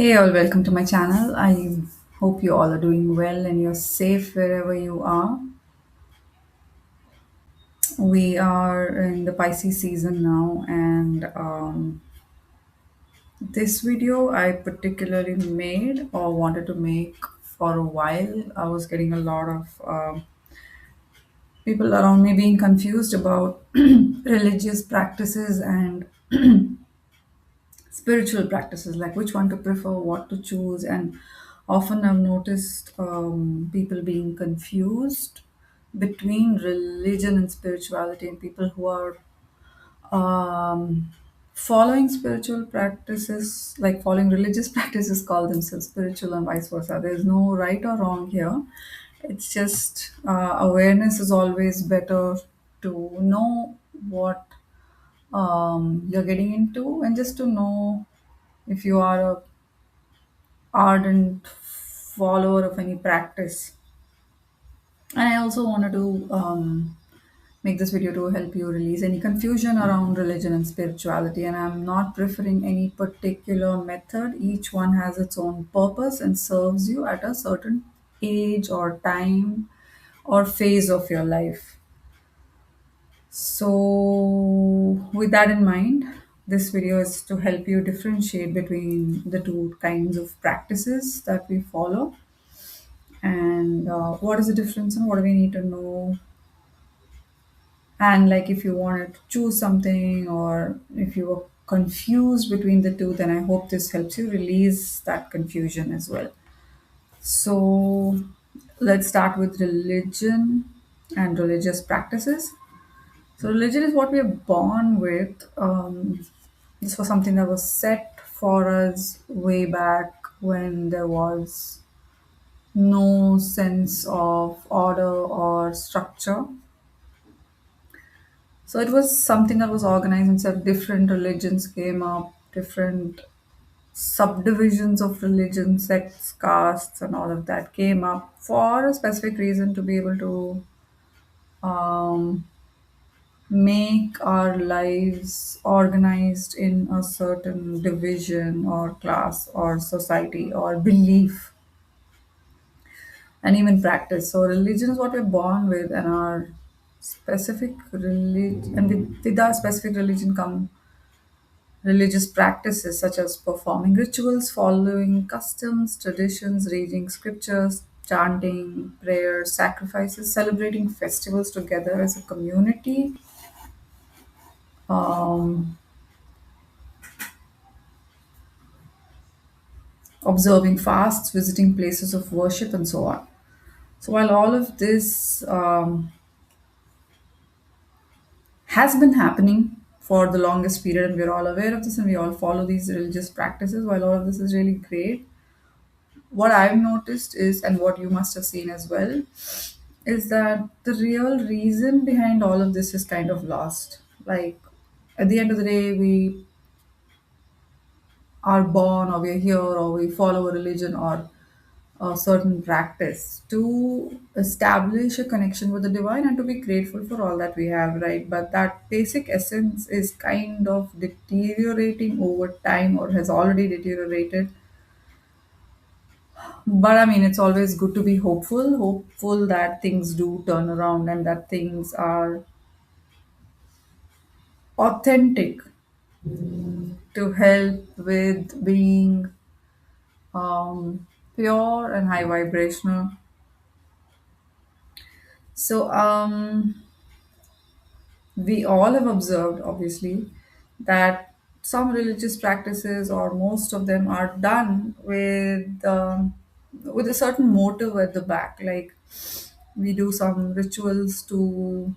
Hey all, welcome to my channel. I hope you all are doing well and you're safe wherever you are. We are in the Pisces season now, and this video I particularly made or wanted to make for a while. I was getting a lot of people around me being confused about religious practices and spiritual practices, like which one to prefer, what to choose. And often I've noticed people being confused between religion and spirituality, and people who are um, following spiritual practices, like following religious practices, call themselves spiritual, and vice versa. There's no right or wrong here. It's just awareness is always better, to know what you're getting into, and just to know if you are a ardent follower of any practice. And I also wanted to make this video to help you release any confusion around religion and spirituality. And I'm not preferring any particular method. Each one has its own purpose and serves you at a certain age or time or phase of your life. So, with that in mind, this video is to help you differentiate between the two kinds of practices that we follow, and what is the difference and what do we need to know. And like, if you wanted to choose something, or if you were confused between the two, then I hope this helps you release that confusion as well. So, let's start with religion and religious practices. So, religion is what we are born with. This was something that was set for us way back when there was no sense of order or structure. So it was something that was organized, and so different religions came up, different subdivisions of religion, sects, castes, and all of that came up for a specific reason, to be able to um, make our lives organized in a certain division or class or society or belief, and even practice. So religion is what we're born with, and our specific religion, and with our specific religion come religious practices such as performing rituals, following customs, traditions, reading scriptures, chanting, prayers, sacrifices, celebrating festivals together as a community, um, observing fasts, visiting places of worship, and so on. So while all of this has been happening for the longest period, and we're all aware of this, and we all follow these religious practices, while all of this is really great, what I've noticed is, and what you must have seen as well, is that the real reason behind all of this is kind of lost. Like, at the end of the day, we are born, or we're here, or we follow a religion or a certain practice to establish a connection with the divine and to be grateful for all that we have, right? But that basic essence is kind of deteriorating over time, or has already deteriorated. But I mean, it's always good to be hopeful that things do turn around, and that things are authentic, to help with being pure and high vibrational. So, we all have observed, obviously, that some religious practices, or most of them, are done with a certain motive at the back. Like, we do some rituals to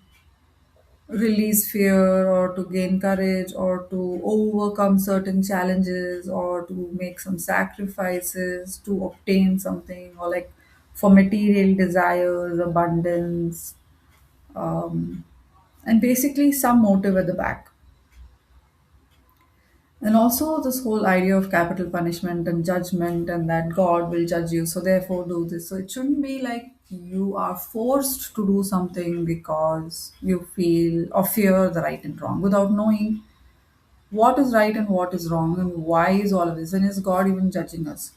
release fear, or to gain courage, or to overcome certain challenges, or to make some sacrifices to obtain something, or like for material desires, abundance, um, and basically some motive at the back. And also, this whole idea of capital punishment and judgment, and that God will judge you, so therefore do this. So it shouldn't be like you are forced to do something because you feel or fear the right and wrong, without knowing what is right and what is wrong, and why is all of this, and is God even judging us?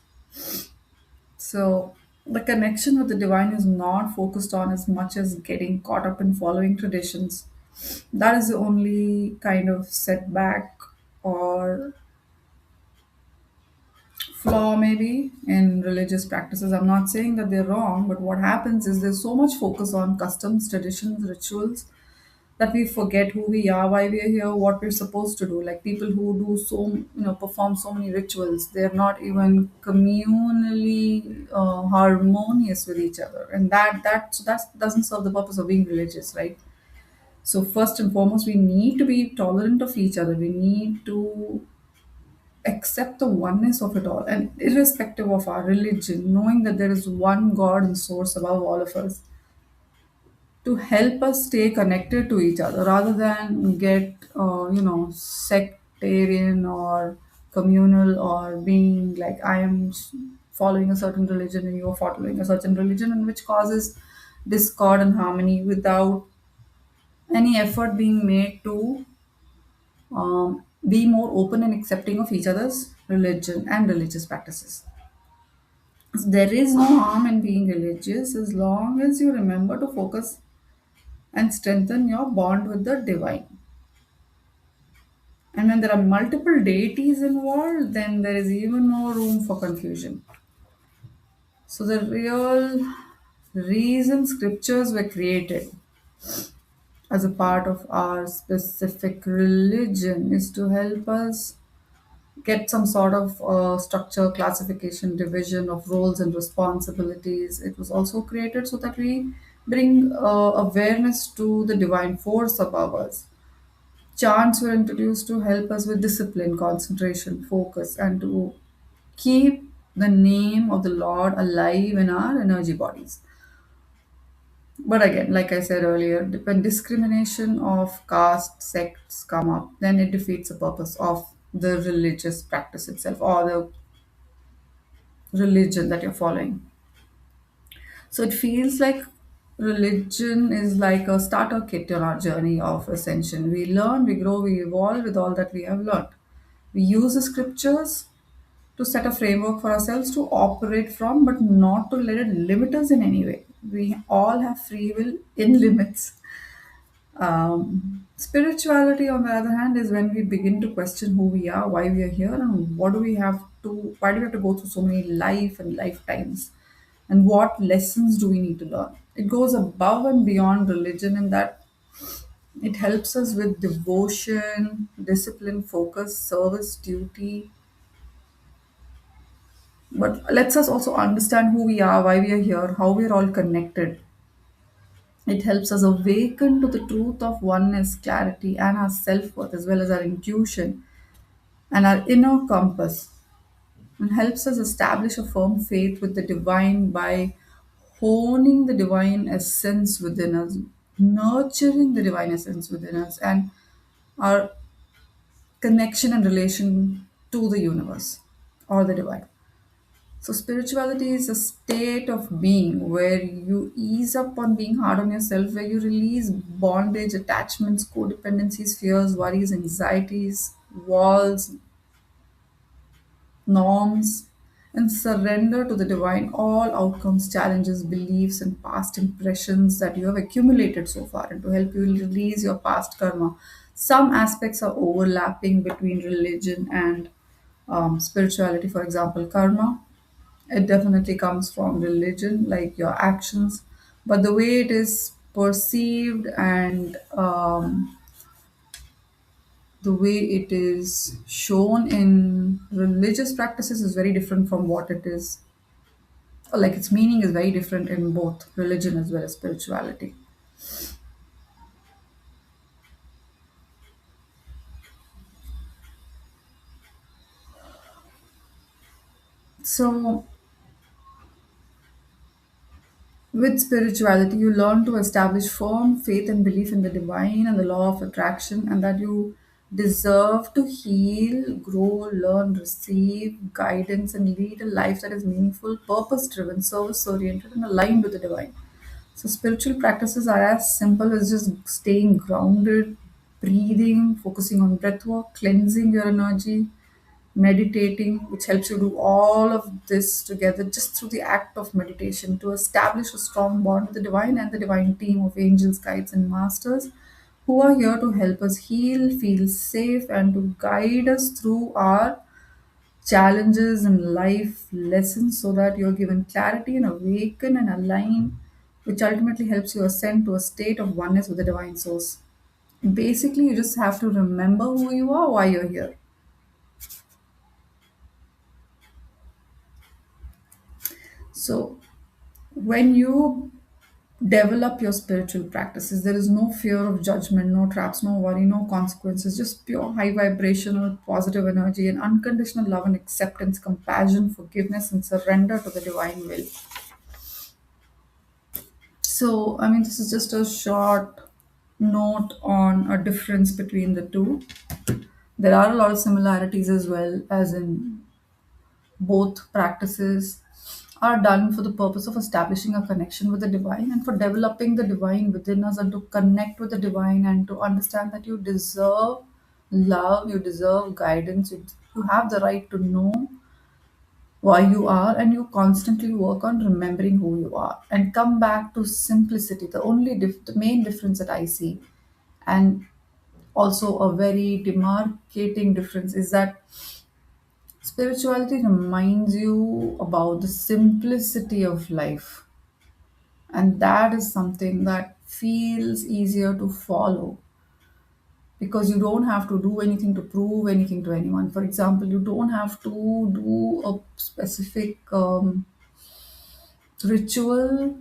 So the connection with the divine is not focused on as much as getting caught up in following traditions. That is the only kind of setback or flaw maybe in religious practices. I'm not saying that they're wrong, but what happens is there's so much focus on customs, traditions, rituals that we forget who we are, why we are here, what we're supposed to do. Like people who do so, perform so many rituals, they're not even communally harmonious with each other, and that doesn't serve the purpose of being religious, right? So first and foremost, we need to be tolerant of each other. We need to accept the oneness of it all, and irrespective of our religion, knowing that there is one God and source above all of us to help us stay connected to each other rather than get sectarian or communal, or being like I am following a certain religion and you're following a certain religion, and which causes discord and harmony without any effort being made to be more open and accepting of each other's religion and religious practices. So there is no harm in being religious as long as you remember to focus and strengthen your bond with the divine. And when there are multiple deities involved, then there is even more room for confusion. So the real reason scriptures were created as a part of our specific religion is to help us get some sort of structure, classification, division of roles and responsibilities. It was also created so that we bring awareness to the divine force above us. Chants were introduced to help us with discipline, concentration, focus, and to keep the name of the Lord alive in our energy bodies. But again, like I said earlier, when discrimination of caste, sects come up, then it defeats the purpose of the religious practice itself or the religion that you're following. So it feels like religion is like a starter kit on our journey of ascension. We learn, we grow, we evolve with all that we have learned. We use the scriptures to set a framework for ourselves to operate from, but not to let it limit us in any way. We all have free will in limits. Spirituality, on the other hand, is when we begin to question who we are, why we are here, and why do we have to go through so many life and lifetimes, and what lessons do we need to learn. It goes above and beyond religion in that it helps us with devotion, discipline, focus, service, duty, but lets us also understand who we are, why we are here, how we are all connected. It helps us awaken to the truth of oneness, clarity, and our self worth, as well as our intuition and our inner compass, and helps us establish a firm faith with the divine by honing the divine essence within us, nurturing the divine essence within us, and our connection and relation to the universe or the divine. So, spirituality is a state of being where you ease up on being hard on yourself, where you release bondage, attachments, codependencies, fears, worries, anxieties, walls, norms, and surrender to the divine all outcomes, challenges, beliefs, and past impressions that you have accumulated so far, and to help you release your past karma. Some aspects are overlapping between religion and spirituality. For example, karma, it definitely comes from religion, like your actions, but the way it is perceived and the way it is shown in religious practices is very different from what it is, like its meaning is very different in both religion as well as spirituality. So with spirituality, you learn to establish firm faith and belief in the divine and the law of attraction, and that you deserve to heal, grow, learn, receive guidance, and lead a life that is meaningful, purpose driven, service oriented, and aligned with the divine. So, spiritual practices are as simple as just staying grounded, breathing, focusing on breath work, cleansing your energy, meditating, which helps you do all of this together just through the act of meditation to establish a strong bond with the divine and the divine team of angels, guides, and masters who are here to help us heal, feel safe, and to guide us through our challenges and life lessons so that you're given clarity and awaken and align, which ultimately helps you ascend to a state of oneness with the divine source. Basically, you just have to remember who you are, why you're here. So, when you develop your spiritual practices, there is no fear of judgment, no traps, no worry, no consequences, just pure high vibrational positive energy and unconditional love and acceptance, compassion, forgiveness, and surrender to the divine will. So, I mean, this is just a short note on a difference between the two. There are a lot of similarities as well, as in both practices are done for the purpose of establishing a connection with the divine and for developing the divine within us and to connect with the divine and to understand that you deserve love, you deserve guidance, you have the right to know why you are, and you constantly work on remembering who you are and come back to simplicity. The main difference that I see, and also a very demarcating difference, is that spirituality reminds you about the simplicity of life, and that is something that feels easier to follow because you don't have to do anything to prove anything to anyone. For example, you don't have to do a specific ritual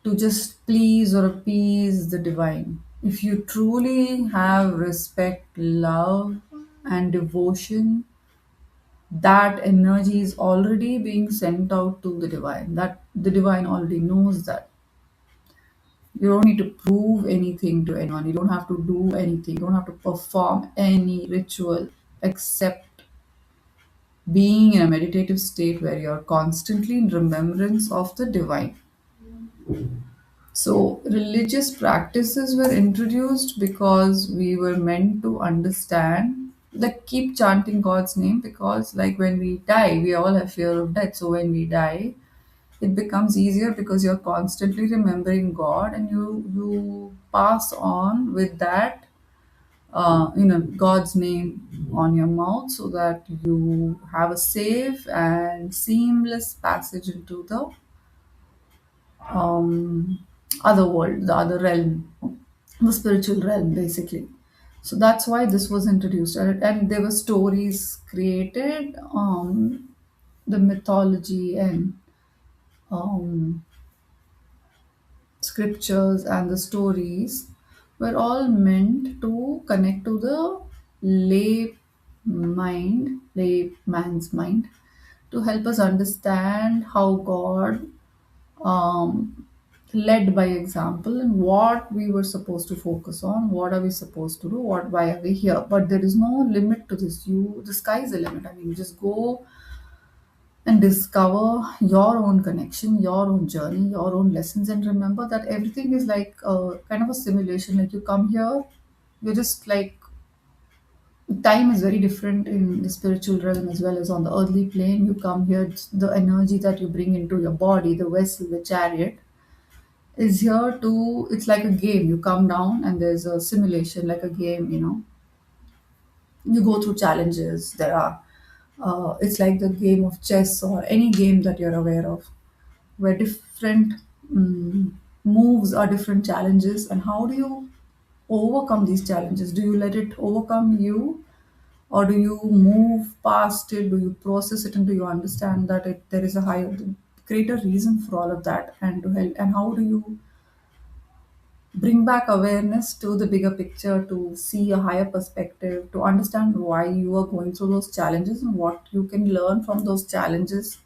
to just please or appease the divine. If you truly have respect, love, and devotion, that energy is already being sent out to the divine. That the divine already knows that. You don't need to prove anything to anyone. You don't have to do anything. You don't have to perform any ritual except being in a meditative state where you're constantly in remembrance of the divine. So, religious practices were introduced because we were meant to understand, like, keep chanting God's name because, like, when we die, we all have fear of death. So, when we die, it becomes easier because you're constantly remembering God and you pass on with that, God's name on your mouth so that you have a safe and seamless passage into the um, other world, the other realm, the spiritual realm, basically. So that's why this was introduced, and there were stories created, the mythology and um, scriptures and the stories were all meant to connect to the layman's mind, to help us understand how God um, led by example and what we were supposed to focus on, what are we supposed to do, why are we here. But there is no limit to this. The sky is the limit. I mean, just go and discover your own connection, your own journey, your own lessons, and remember that everything is like a kind of a simulation. Like you come here, you're just like time is very different in the spiritual realm as well as on the earthly plane. You come here, the energy that you bring into your body, the vessel, the chariot, is here to. It's like a game. You come down and there's a simulation, like a game. You go through challenges. There are. It's like the game of chess or any game that you're aware of where different moves are different challenges, and how do you overcome these challenges? Do you let it overcome you, or do you move past it? Do you process it, and do you understand that there is a higher, greater reason for all of that, and to help? And how do you bring back awareness to the bigger picture, to see a higher perspective, to understand why you are going through those challenges and what you can learn from those challenges,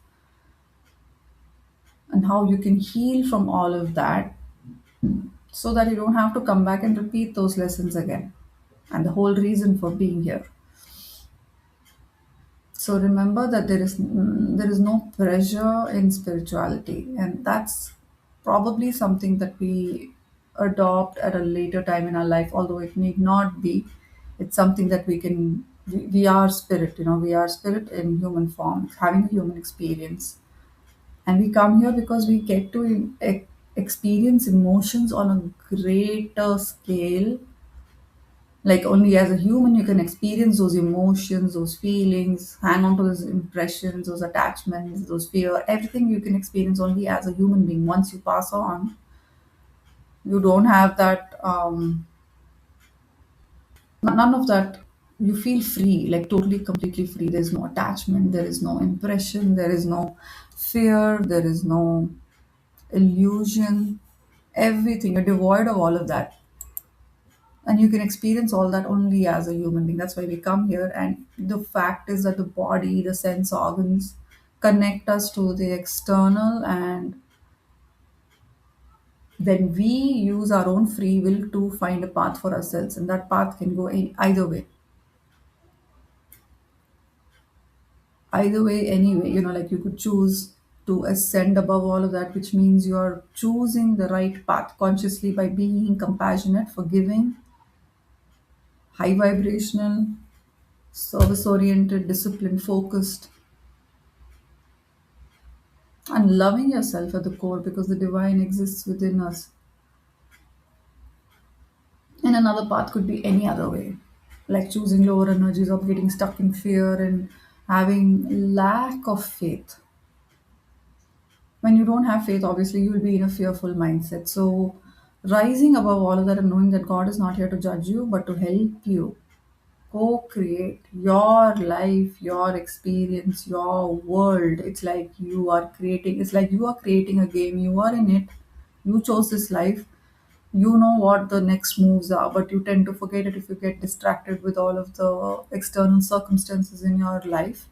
and how you can heal from all of that so that you don't have to come back and repeat those lessons again, and the whole reason for being here. So remember that there is no pressure in spirituality, and that's probably something that we adopt at a later time in our life, although it need not be. It's something that we are spirit, we are spirit in human form, having a human experience. And we come here because we get to experience emotions on a greater scale. Like only as a human you can experience those emotions, those feelings, hang on to those impressions, those attachments, those fear, everything you can experience only as a human being. Once you pass on, you don't have that, none of that. You feel free, like totally completely free. There's no attachment, there is no impression, there is no fear, there is no illusion, everything. You're devoid of all of that. And you can experience all that only as a human being. That's why we come here. And the fact is that the body, the sense organs, connect us to the external, and then we use our own free will to find a path for ourselves. And that path can go either way. Either way, anyway, like you could choose to ascend above all of that, which means you're choosing the right path consciously by being compassionate, forgiving, high vibrational, service oriented, disciplined, focused, and loving yourself at the core, because the divine exists within us. And another path could be any other way, like choosing lower energies of getting stuck in fear and having lack of faith. When you don't have faith, obviously you will be in a fearful mindset. So rising above all of that and knowing that God is not here to judge you but to help you co-create your life, your experience, your world. It's like you are creating a game. You are in it. You chose this life. You know what the next moves are, but you tend to forget it if you get distracted with all of the external circumstances in your life.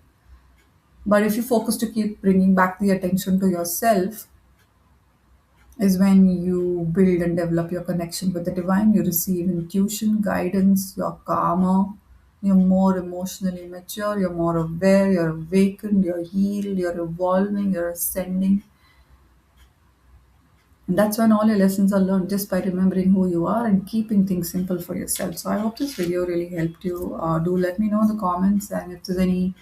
But if you focus to keep bringing back the attention to yourself, is when you build and develop your connection with the divine. You receive intuition, guidance, you're calmer, you're more emotionally mature, you're more aware, you're awakened, you're healed, you're evolving, you're ascending. And that's when all your lessons are learned, just by remembering who you are and keeping things simple for yourself. So I hope this video really helped you. Do let me know in the comments, and if there's any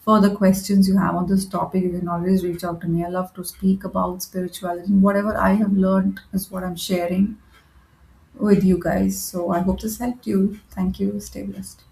further questions you have on this topic, you can always reach out to me. I love to speak about spirituality. Whatever I have learned is what I'm sharing with you guys. So I hope this helped you. Thank you. Stay blessed.